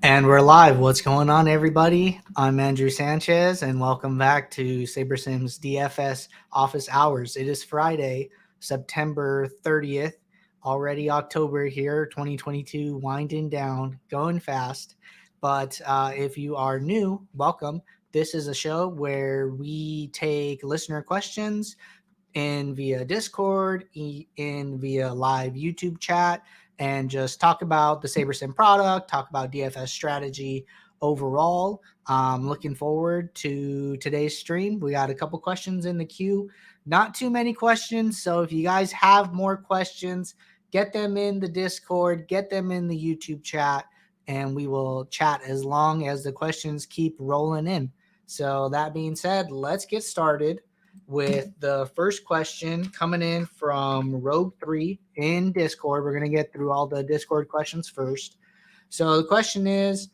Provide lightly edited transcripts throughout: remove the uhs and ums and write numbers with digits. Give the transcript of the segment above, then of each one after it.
And we're live. What's going on, everybody? I'm Andrew Sanchez, and welcome back to SaberSim's DFS office hours. It is Friday, September 30th, already October here, 2022, winding down, going fast. But if you are new, welcome. This is a show where we take listener questions in via Discord, in via live YouTube chat, and just talk about the SaberSim product, talk about DFS strategy overall. Looking forward to today's stream. We got a couple questions in the queue, not too many questions. So if you guys have more questions, get them in the Discord, get them in the YouTube chat, and we will chat as long as the questions keep rolling in. So that being said, let's get started with the first question coming in from Rogue3 in Discord. We're going to get through all the Discord questions first. So the question is,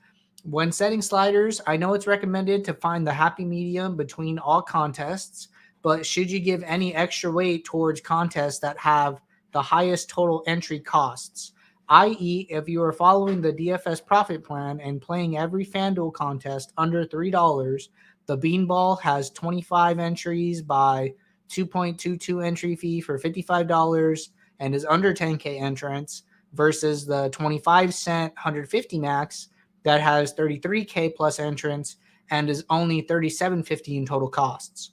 when setting sliders, I know it's recommended to find the happy medium between all contests, but should you give any extra weight towards contests that have the highest total entry costs? I.e., if you are following the DFS profit plan and playing every FanDuel contest under $3, the Beanball has 25 entries by 2.22 entry fee for $55 and is under 10K entrance versus the 25 cent 150 max that has 33K plus entrance and is only 37.50 in total costs.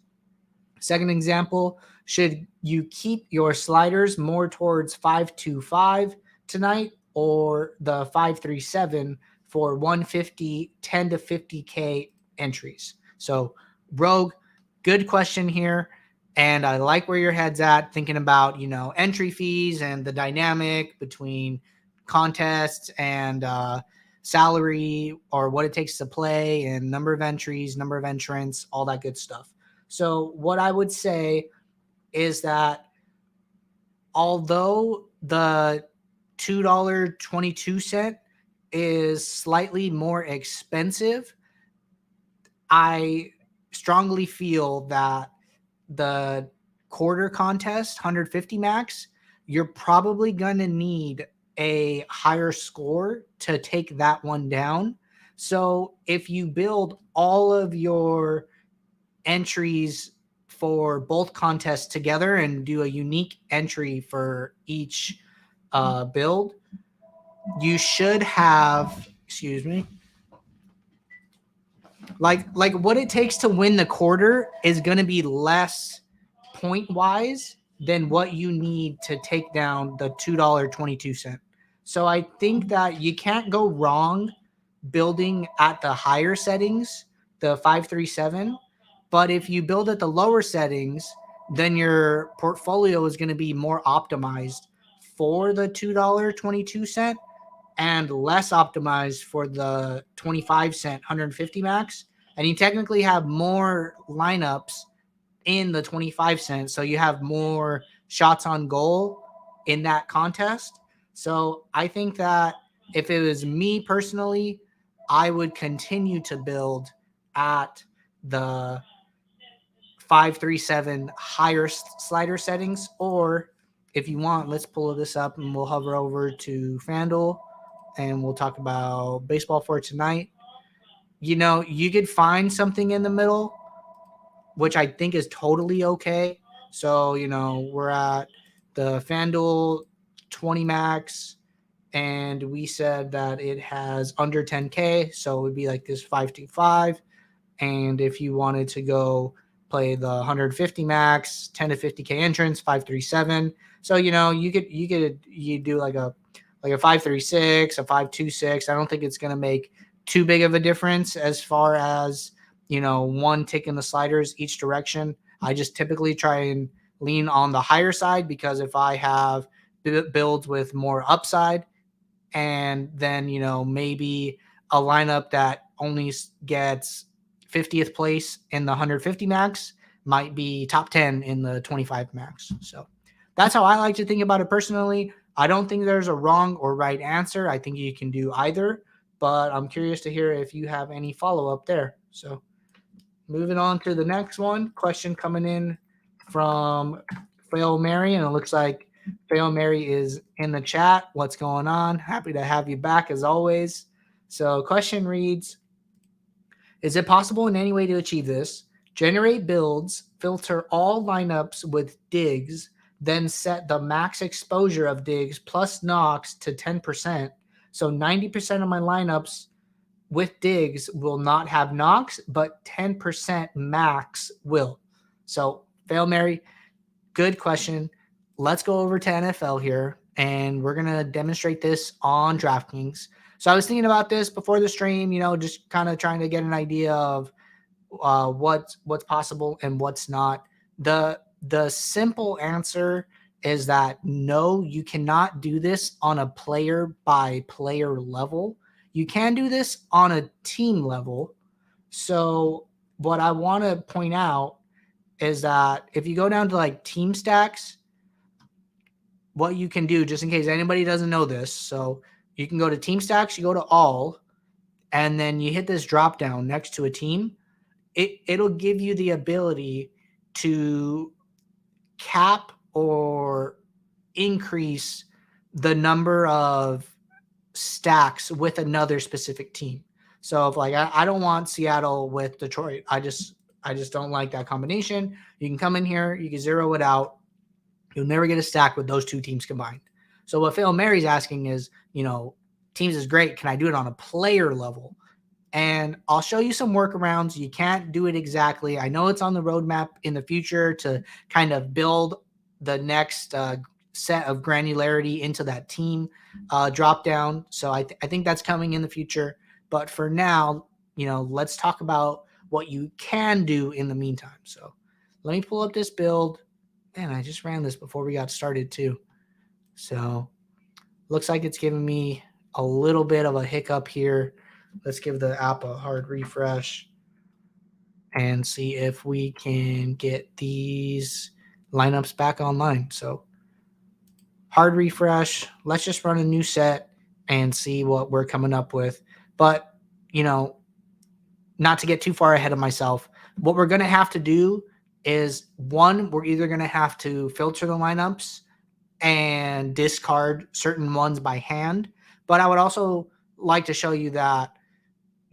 Second example, should you keep your sliders more towards 525 tonight or the 537 for 150, 10 to 50K entries? So, Rogue, good question here. And I like where your head's at, thinking about, entry fees and the dynamic between contests and salary or what it takes to play and number of entries, number of entrants, all that good stuff. So what I would say is that although the $2.22 is slightly more expensive, I strongly feel that the quarter contest, 150 max, you're probably going to need a higher score to take that one down. So if you build all of your entries for both contests together and do a unique entry for each build, you should have, like what it takes to win the quarter is going to be less point wise than what you need to take down the $2.22. So I think that you can't go wrong building at the higher settings, the 537. But if you build at the lower settings, then your portfolio is going to be more optimized for the $2.22 and less optimized for the 25 cent 150 max. And you technically have more lineups in the 25 cents. So you have more shots on goal in that contest. So I think that if it was me personally, I would continue to build at the 537 higher slider settings. Or if you want, let's pull this up and we'll hover over to FanDuel and we'll talk about baseball for tonight. You could find something in the middle, which I think is totally okay. So, we're at the FanDuel 20 max, and we said that it has under 10K. So it would be like this 525. And if you wanted to go play the 150 max, 10 to 50K entrance, 537. So, you do like a 536, a 526. I don't think it's going to make too big of a difference as far as, one taking the sliders each direction. I just typically try and lean on the higher side because if I have builds with more upside and then, maybe a lineup that only gets 50th place in the 150 max might be top 10 in the 25 max. So that's how I like to think about it personally. I don't think there's a wrong or right answer. I think you can do either, but I'm curious to hear if you have any follow-up there. So moving on to the next one, question coming in from Fail Mary, and it looks like Fail Mary is in the chat. What's going on? Happy to have you back as always. So question reads, is it possible in any way to achieve this? Generate builds, filter all lineups with digs, then set the max exposure of digs plus knocks to 10%. So 90% of my lineups with digs will not have knocks, but 10% max will. So, Fail Mary, good question. Let's go over to NFL here, and we're going to demonstrate this on DraftKings. So I was thinking about this before the stream, just kind of trying to get an idea of what's possible and what's not. The simple answer is that no, you cannot do this on a player by player level. You can do this on a team level. So what I want to point out is that if you go down to like team stacks, what you can do, just in case anybody doesn't know this, so you can go to team stacks, you go to all, and then you hit this drop down next to a team. It'll give you the ability to cap or increase the number of stacks with another specific team. So if like I don't want Seattle with Detroit, I just don't like that combination. You can come in here, you can zero it out. You'll never get a stack with those two teams combined. So what Phil Mary's asking is, teams is great. Can I do it on a player level? And I'll show you some workarounds. You can't do it exactly. I know it's on the roadmap in the future to kind of build the next set of granularity into that team drop down. So I think that's coming in the future. But for now, let's talk about what you can do in the meantime. So let me pull up this build. Man, I just ran this before we got started too. So looks like it's giving me a little bit of a hiccup here. Let's give the app a hard refresh and see if we can get these lineups back online. So hard refresh. Let's just run a new set and see what we're coming up with. But, not to get too far ahead of myself, what we're going to have to do is, one, we're either going to have to filter the lineups and discard certain ones by hand. But I would also like to show you that,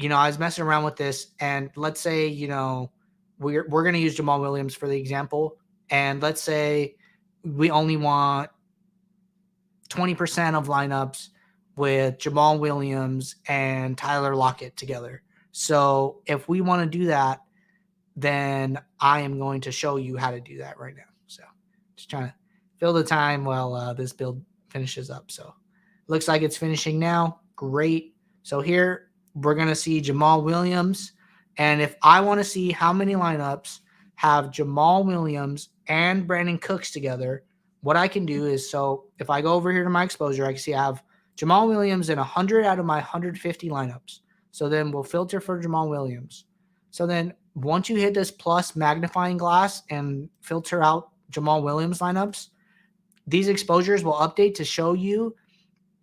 I was messing around with this, and let's say, we're going to use Jamal Williams for the example. And let's say we only want 20% of lineups with Jamal Williams and Tyler Lockett together. So if we want to do that, then I am going to show you how to do that right now. So just trying to fill the time while this build finishes up. So looks like it's finishing now. Great. So here we're going to see Jamal Williams. And if I want to see how many lineups have Jamal Williams and Brandon Cooks together, what I can do is, so if I go over here to my exposure, I can see I have Jamal Williams in 100 out of my 150 lineups. So then we'll filter for Jamal Williams. So then once you hit this plus magnifying glass and filter out Jamal Williams lineups, these exposures will update to show you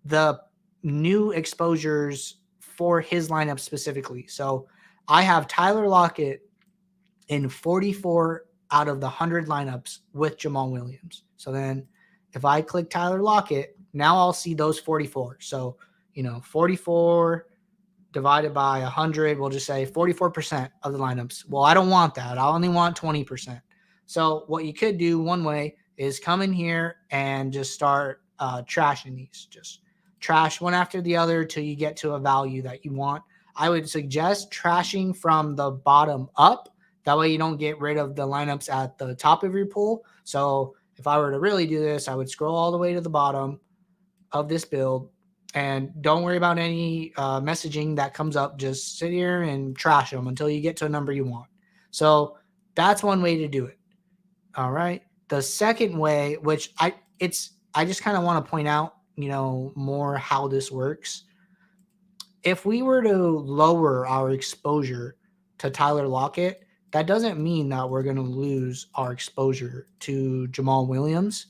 the new exposures for his lineup specifically. So I have Tyler Lockett in 44 out of the 100 lineups with Jamal Williams. So then if I click Tyler Lockett, now I'll see those 44. So, 44 divided by 100, we'll just say 44% of the lineups. Well, I don't want that. I only want 20%. So what you could do one way is come in here and just start trashing these. Just trash one after the other till you get to a value that you want. I would suggest trashing from the bottom up. That way you don't get rid of the lineups at the top of your pool. So if I were to really do this, I would scroll all the way to the bottom of this build. And don't worry about any messaging that comes up. Just sit here and trash them until you get to a number you want. So that's one way to do it. All right. The second way, which I just kind of want to point out, more how this works. If we were to lower our exposure to Tyler Lockett, that doesn't mean that we're going to lose our exposure to Jamal Williams.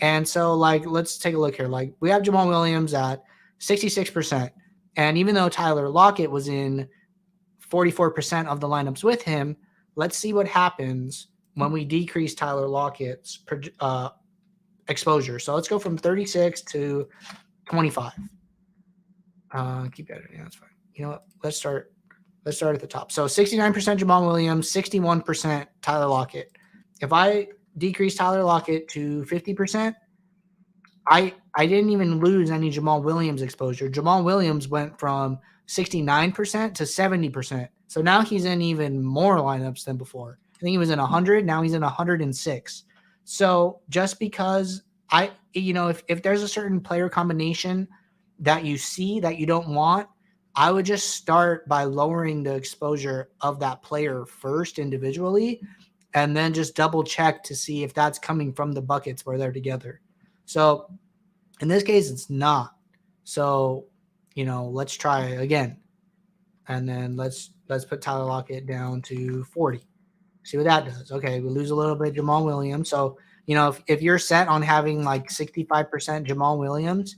And so, let's take a look here. We have Jamal Williams at 66%. And even though Tyler Lockett was in 44% of the lineups with him, let's see what happens when we decrease Tyler Lockett's exposure. So let's go from 36 to 25. Keep editing. That's fine. You know what? Let's start at the top. So 69% Jamal Williams, 61% Tyler Lockett. If I decrease Tyler Lockett to 50%, I didn't even lose any Jamal Williams exposure. Jamal Williams went from 69% to 70%. So now he's in even more lineups than before. I think he was in 100. Now he's in 106. So just because if there's a certain player combination that you see that you don't want, I would just start by lowering the exposure of that player first individually, and then just double check to see if that's coming from the buckets where they're together. So in this case, it's not. So, let's try again. And then let's put Tyler Lockett down to 40. See what that does. Okay, we lose a little bit Jamal Williams. So, if you're set on having like 65% Jamal Williams,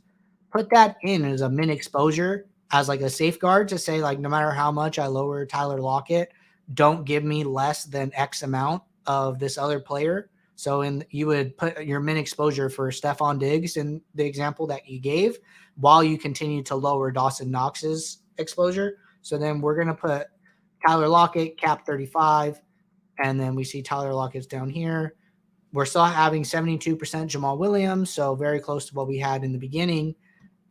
put that in as a min exposure as like a safeguard to say, like, no matter how much I lower Tyler Lockett, don't give me less than X amount of this other player. So you would put your min exposure for Stephon Diggs in the example that you gave while you continue to lower Dawson Knox's exposure. So then we're going to put Tyler Lockett, cap 35, and then we see Tyler Lockett's down here. We're still having 72% Jamal Williams, so very close to what we had in the beginning.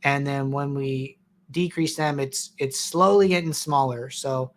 And then when we decrease them, it's slowly getting smaller. So,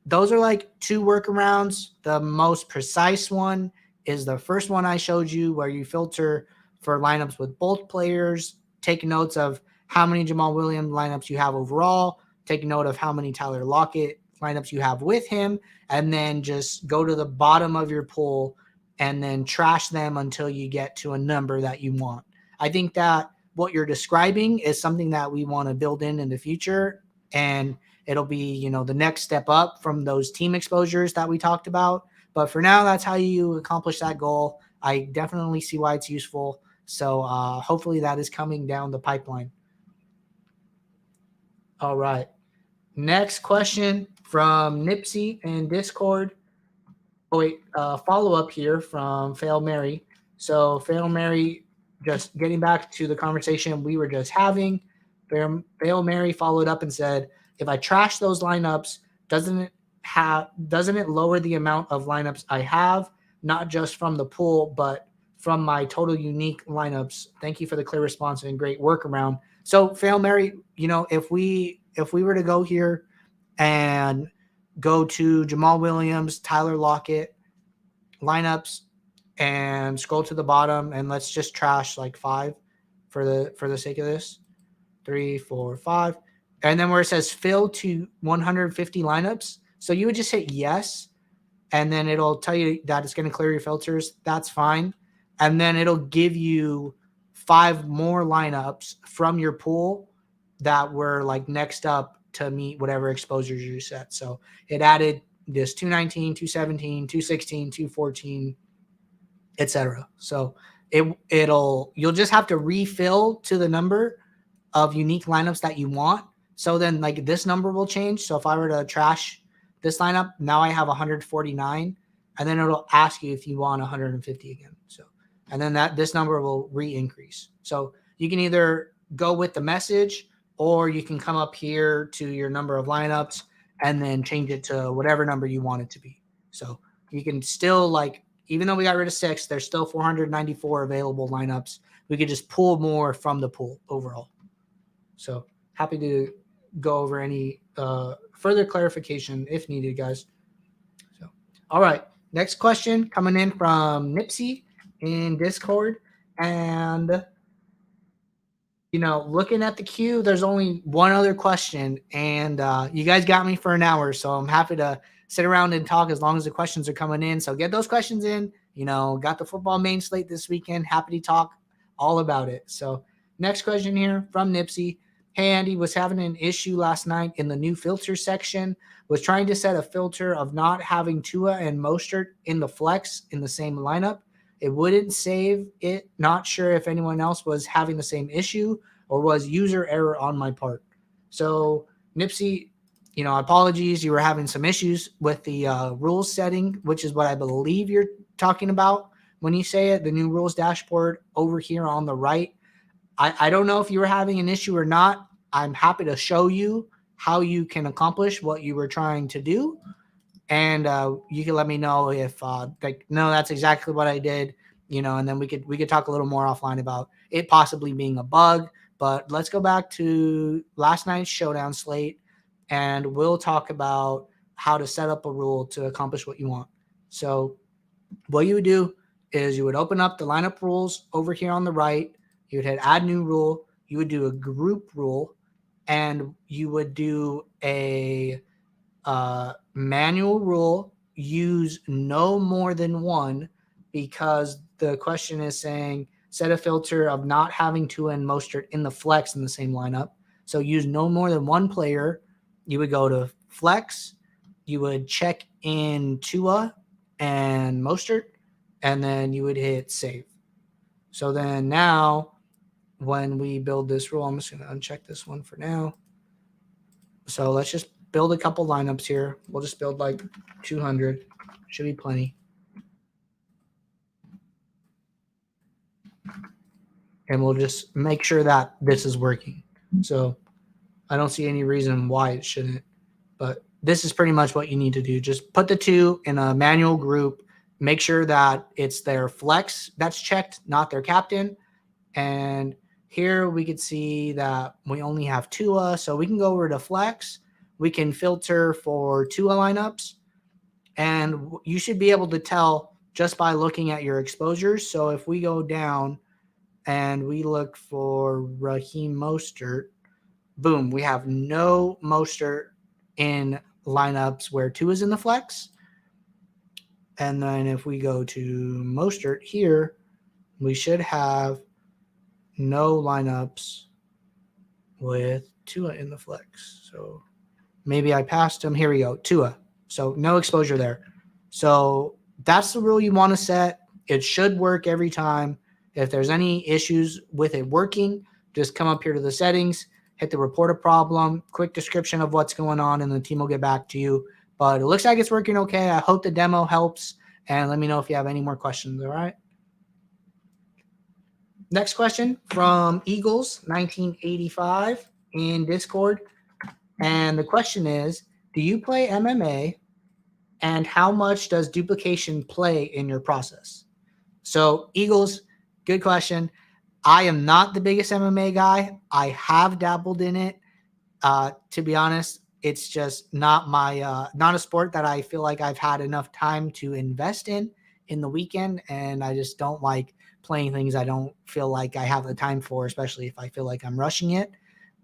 those are like two workarounds. The most precise one is the first one I showed you, where you filter for lineups with both players, take notes of how many Jamal Williams lineups you have overall, take note of how many Tyler Lockett lineups you have with him, and then just go to the bottom of your pool and then trash them until you get to a number that you want. I think that what you're describing is something that we want to build in the future, and it'll be, the next step up from those team exposures that we talked about. But for now, that's how you accomplish that goal. I definitely see why it's useful. So hopefully that is coming down the pipeline. All right. Next question from Nipsey in Discord. Oh, wait, follow up here from Fail Mary. So Fail Mary, just getting back to the conversation we were just having, Fail Mary followed up and said, if I trash those lineups, doesn't it lower the amount of lineups I have, not just from the pool, but from my total unique lineups? Thank you for the clear response and great workaround. So Fail Mary, if we were to go here and go to Jamal Williams, Tyler Lockett lineups and scroll to the bottom, and let's just trash like 5 for the sake of this. 3, 4, 5. And then where it says fill to 150 lineups. So you would just hit yes, and then it'll tell you that it's going to clear your filters. That's fine. And then it'll give you 5 more lineups from your pool that were like next up to meet whatever exposures you set. So it added this 219, 217, 216, 214, etc. So you'll just have to refill to the number of unique lineups that you want. So then like this number will change. So if I were to trash this lineup, now I have 149, and then it'll ask you if you want 150 again. So, and then this number will re-increase. So you can either go with the message, or you can come up here to your number of lineups and then change it to whatever number you want it to be. So you can still, like, even though we got rid of 6, there's still 494 available lineups. We could just pull more from the pool overall. So happy to go over any further clarification if needed, guys. So, all right. Next question coming in from Nipsey in Discord. And, looking at the queue, there's only one other question. And you guys got me for an hour, so I'm happy to sit around and talk as long as the questions are coming in. So get those questions in. Got the football main slate this weekend. Happy to talk all about it. So next question here from Nipsey. Hey, Andy, was having an issue last night in the new filter section. Was trying to set a filter of not having Tua and Mostert in the flex in the same lineup. It wouldn't save it. Not sure if anyone else was having the same issue or was user error on my part. So Nipsey, apologies. You were having some issues with the rules setting, which is what I believe you're talking about when you say it, the new rules dashboard over here on the right. I don't know if you were having an issue or not. I'm happy to show you how you can accomplish what you were trying to do. And you can let me know if like, no, that's exactly what I did, and then we could talk a little more offline about it possibly being a bug. But let's go back to last night's Showdown slate, and we'll talk about how to set up a rule to accomplish what you want. So what you would do is you would open up the lineup rules over here on the right. You would hit add new rule. You would do a group rule, and you would do a manual rule. Use no more than one, because the question is saying set a filter of not having Tua and Mostert in the flex in the same lineup. So use no more than one player. You would go to flex. You would check in Tua and Mostert, and then you would hit save. So then now when we build this rule, I'm just going to uncheck this one for now. So let's just build a couple lineups here. We'll just build like 200. Should be plenty. And we'll just make sure that this is working. So I don't see any reason why it shouldn't. But this is pretty much what you need to do. Just put the two in a manual group. Make sure that it's their flex that's checked, not their captain. And here we could see that we only have Tua. So we can go over to flex. We can filter for Tua lineups. And you should be able to tell just by looking at your exposures. So if we go down and we look for Raheem Mostert, boom, we have no Mostert in lineups where Tua is in the flex. And then if we go to Mostert here, we should have no lineups with Tua in the flex. So maybe I passed him. Here we go, Tua. So no exposure there. So that's the rule you want to set. It should work every time. If there's any issues with it working, just come up here to the settings, hit the report a problem, quick description of what's going on, and the team will get back to you. But it looks like it's working okay. I hope the demo helps, and let me know if you have any more questions, all right? Next question from Eagles 1985 in Discord. And the question is, do you play MMA, and how much does duplication play in your process? So Eagles, good question. I am not the biggest MMA guy. I have dabbled in it. To be honest, it's just not my not a sport that I feel like I've had enough time to invest in the weekend, and I just don't like playing things I don't feel like I have the time for, especially if I feel like I'm rushing it.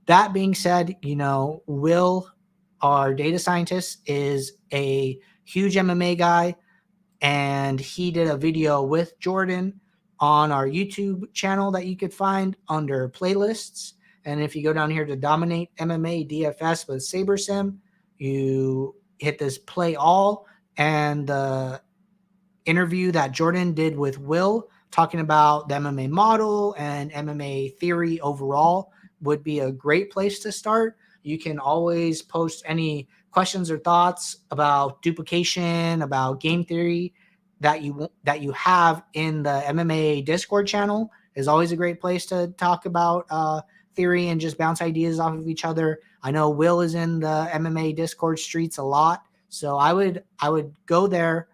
That being said, Will, our data scientist, is a huge MMA guy, and he did a video with Jordan on our YouTube channel that you could find under playlists. And if you go down here to Dominate MMA DFS with SaberSim, you hit this play all, and the interview that Jordan did with Will talking about the MMA model and MMA theory overall would be a great place to start. You can always post any questions or thoughts about duplication, about game theory that you have in the MMA Discord channel. Is always a great place to talk about theory and just bounce ideas off of each other. I know Will is in the MMA Discord streets a lot, so I would go there.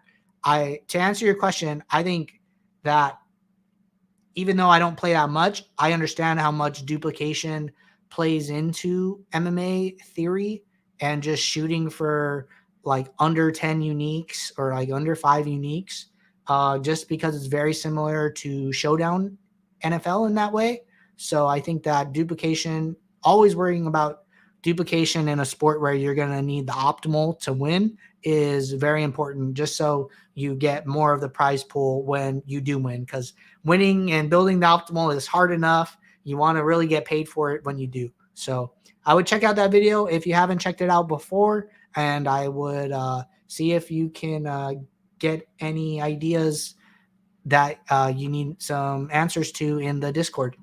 To answer your question, I think that even though I don't play that much, I understand how much duplication plays into MMA theory, and just shooting for like under 10 uniques or like under 5 uniques, just because it's very similar to Showdown NFL in that way. So I think that duplication, always worrying about duplication in a sport where you're going to need the optimal to win, is very important, just so you get more of the prize pool when you do win, because winning and building the optimal is hard enough. You want to really get paid for it when you do. So I would check out that video if you haven't checked it out before, and I would see if you can get any ideas that you need some answers to in the Discord.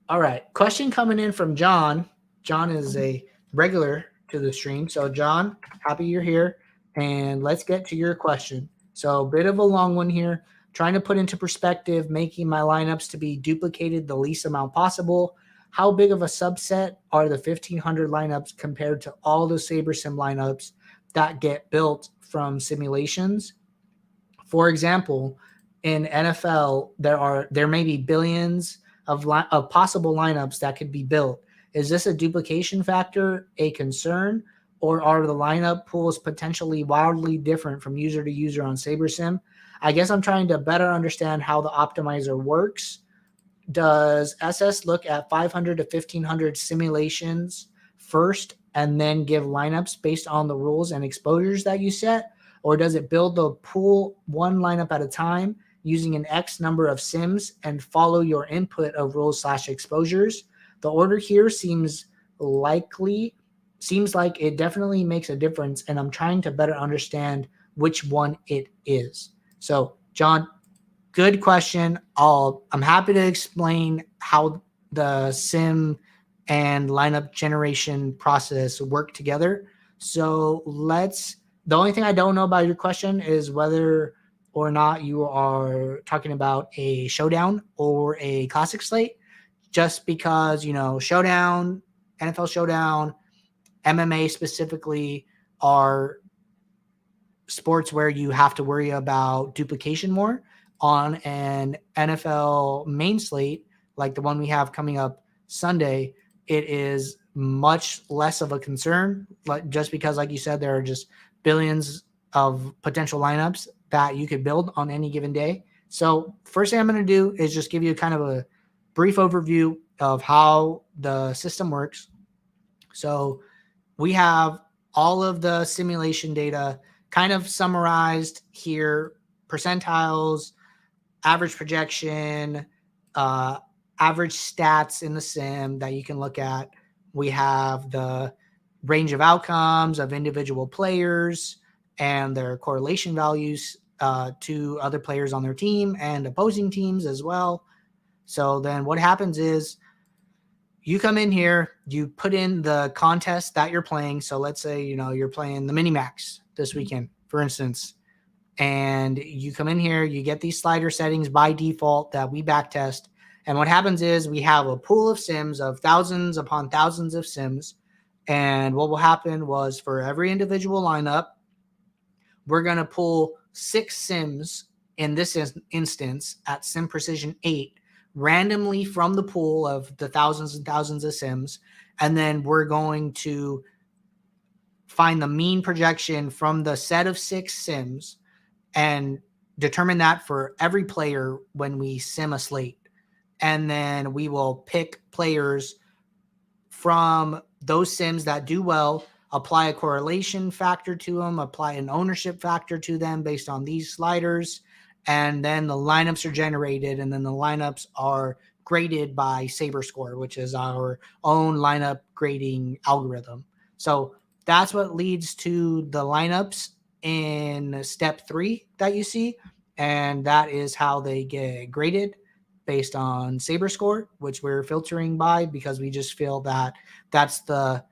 All right, question coming in from John. John is a regular to the stream. So John, happy you're here, and let's get to your question. So a bit of a long one here. Trying to put into perspective, making my lineups to be duplicated the least amount possible. how big of a subset are the 1,500 lineups compared to all the SaberSim lineups that get built from simulations? For example, in NFL, there may be billions of possible lineups that could be built. Is this a duplication factor a concern, or are the lineup pools potentially wildly different from user to user on SaberSim? I guess I'm trying to better understand how the optimizer works. Does SS look at 500 to 1,500 simulations first and then give lineups based on the rules and exposures that you set? Or does it build the pool one lineup at a time using an X number of sims and follow your input of rules/exposures? The order here seems like it definitely makes a difference, and I'm trying to better understand which one it is. So, John, good question. I'm happy to explain how the sim and lineup generation process work together. So the only thing I don't know about your question is whether or not you are talking about a showdown or a classic slate, just because, showdown, NFL showdown, MMA specifically are sports where you have to worry about duplication more. On an NFL main slate, like the one we have coming up Sunday, it is much less of a concern, just because, like you said, there are just billions of potential lineups that you could build on any given day. So first thing I'm going to do is just give you kind of a brief overview of how the system works. So we have all of the simulation data kind of summarized here: percentiles, average projection, average stats in the sim that you can look at. We have the range of outcomes of individual players and their correlation values to other players on their team and opposing teams as well. So then what happens is you come in here, you put in the contest that you're playing. So let's say, you're playing the Minimax this weekend, for instance, and you come in here, you get these slider settings by default that we backtest. And what happens is we have a pool of sims of thousands upon thousands of sims. And what will happen was, for every individual lineup, we're going to pull 6 sims in this instance at Sim Precision 8 randomly from the pool of the thousands and thousands of sims. And then we're going to find the mean projection from the set of 6 sims and determine that for every player when we sim a slate. And then we will pick players from those sims that do well, apply a correlation factor to them, apply an ownership factor to them based on these sliders, and then the lineups are generated, and then the lineups are graded by SaberScore, which is our own lineup grading algorithm. So that's what leads to the lineups in step 3 that you see, and that is how they get graded based on SaberScore, which we're filtering by because we just feel that that's the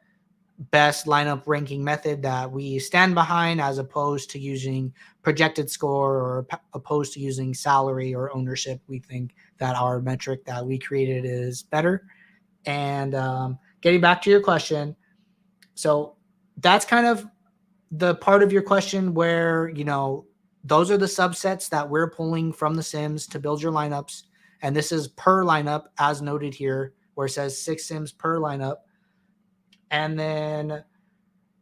best lineup ranking method that we stand behind, as opposed to using projected score or opposed to using salary or ownership. We think that our metric that we created is better. And getting back to your question, so that's kind of the part of your question where, those are the subsets that we're pulling from the sims to build your lineups. And this is per lineup, as noted here, where it says 6 sims per lineup. And then,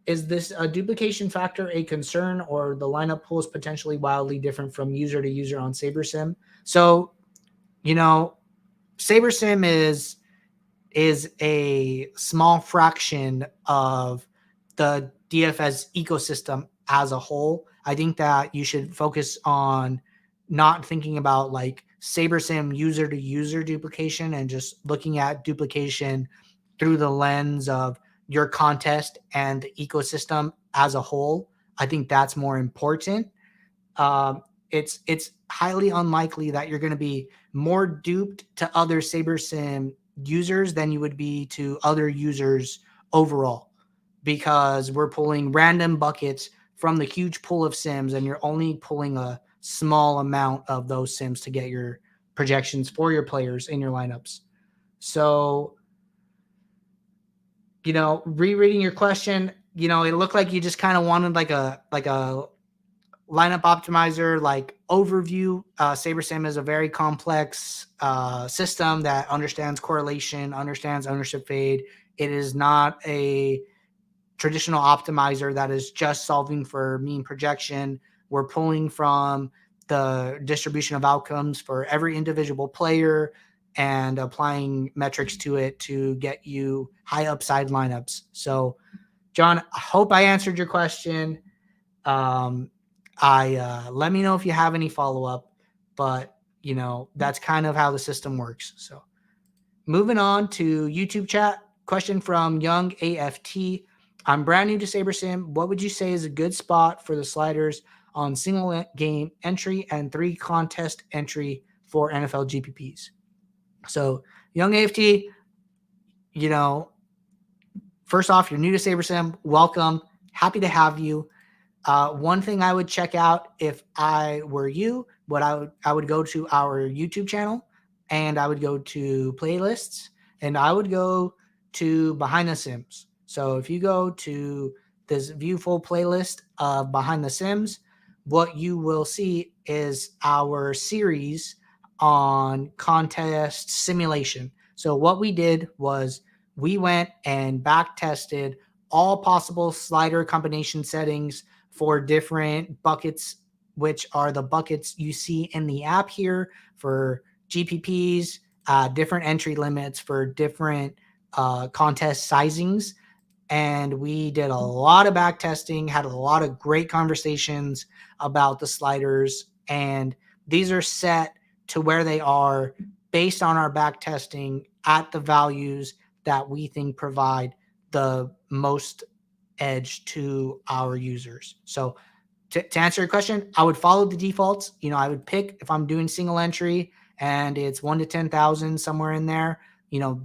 is this a duplication factor a concern, or the lineup pool is potentially wildly different from user to user on SaberSim? So, SaberSim is a small fraction of the DFS ecosystem as a whole. I think that you should focus on not thinking about like SaberSim user to user duplication and just looking at duplication through the lens of your contest and the ecosystem as a whole. I think that's more important. It's highly unlikely that you're going to be more duped to other SaberSim users than you would be to other users overall, because we're pulling random buckets from the huge pool of sims, and you're only pulling a small amount of those sims to get your projections for your players in your lineups. So rereading your question, it looked like you just kind of wanted like a lineup optimizer, like overview. SaberSim is a very complex system that understands correlation, understands ownership fade. It is not a traditional optimizer that is just solving for mean projection. We're pulling from the distribution of outcomes for every individual player and applying metrics to it to get you high upside lineups. So, John, I hope I answered your question. Let me know if you have any follow-up, but that's kind of how the system works. So moving on to YouTube chat, question from Young AFT. I'm brand new to SaberSim. What would you say is a good spot for the sliders on single game entry and 3 contest entry for NFL GPPs? So Young AFT, first off, you're new to SaberSim. Welcome. Happy to have you. One thing I would check out if I were you, I would go to our YouTube channel, and I would go to playlists, and I would go to Behind the Sims. So if you go to this view full playlist of Behind the Sims, what you will see is our series on contest simulation. So what we did was we went and back tested all possible slider combination settings for different buckets, which are the buckets you see in the app here for GPPs, different entry limits for different contest sizings. And we did a lot of back testing, had a lot of great conversations about the sliders. And these are set to where they are based on our back testing at the values that we think provide the most edge to our users. So to answer your question, I would follow the defaults. I would pick, if I'm doing single entry and it's 1 to 10,000, somewhere in there,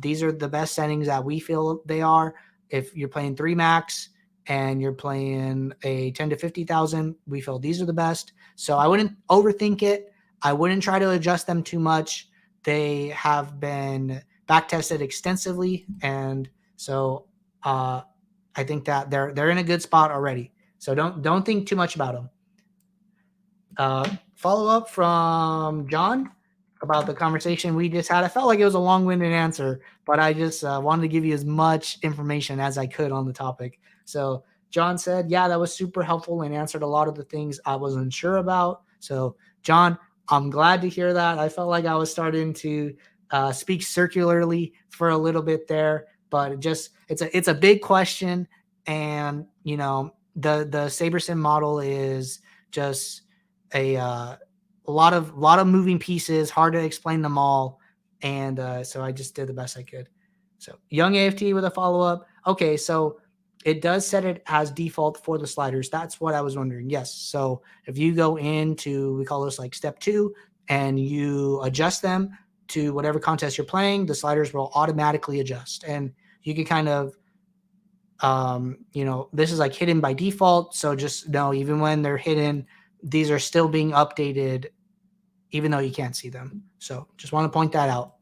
these are the best settings that we feel they are. If you're playing 3 max and you're playing a 10 to 50,000, we feel these are the best. So I wouldn't overthink it. I wouldn't try to adjust them too much. They have been back tested extensively. And so, I think that they're in a good spot already. So don't think too much about them. Follow up from John about the conversation we just had. I felt like it was a long-winded answer, but I just wanted to give you as much information as I could on the topic. So John said, yeah, that was super helpful and answered a lot of the things I wasn't sure about. So John, I'm glad to hear that. I felt like I was starting to speak circularly for a little bit there. But it's a big question, and the SaberSim model is just a lot of moving pieces, hard to explain them all, and so I just did the best I could. So Young AFT with a follow up. Okay, so it does set it as default for the sliders. That's what I was wondering. Yes, so if you go into, we call this like step 2, and you adjust them to whatever contest you're playing, the sliders will automatically adjust. And you can kind of, this is like hidden by default. So just know, even when they're hidden, these are still being updated, even though you can't see them. So just want to point that out.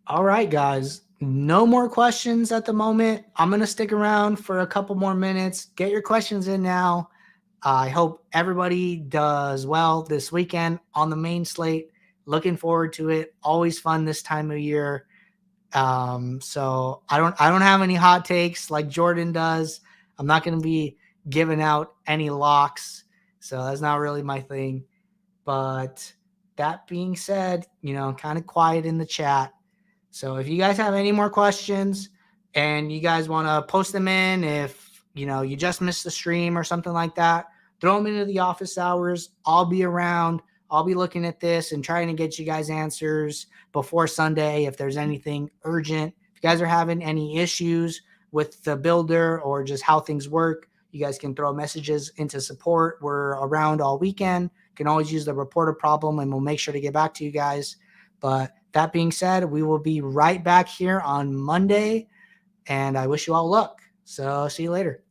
All right, guys, no more questions at the moment. I'm going to stick around for a couple more minutes. Get your questions in now. I hope everybody does well this weekend on the main slate. Looking forward to it. Always fun this time of year. So I don't have any hot takes like Jordan does. I'm not going to be giving out any locks. So that's not really my thing. But that being said, kind of quiet in the chat. So if you guys have any more questions and you guys want to post them in, if you just missed the stream or something like that, throw them into the office hours. I'll be around. I'll be looking at this and trying to get you guys answers before Sunday if there's anything urgent. If you guys are having any issues with the builder or just how things work, you guys can throw messages into support. We're around all weekend. You can always use the report a problem and we'll make sure to get back to you guys. But that being said, we will be right back here on Monday, and I wish you all luck. So see you later.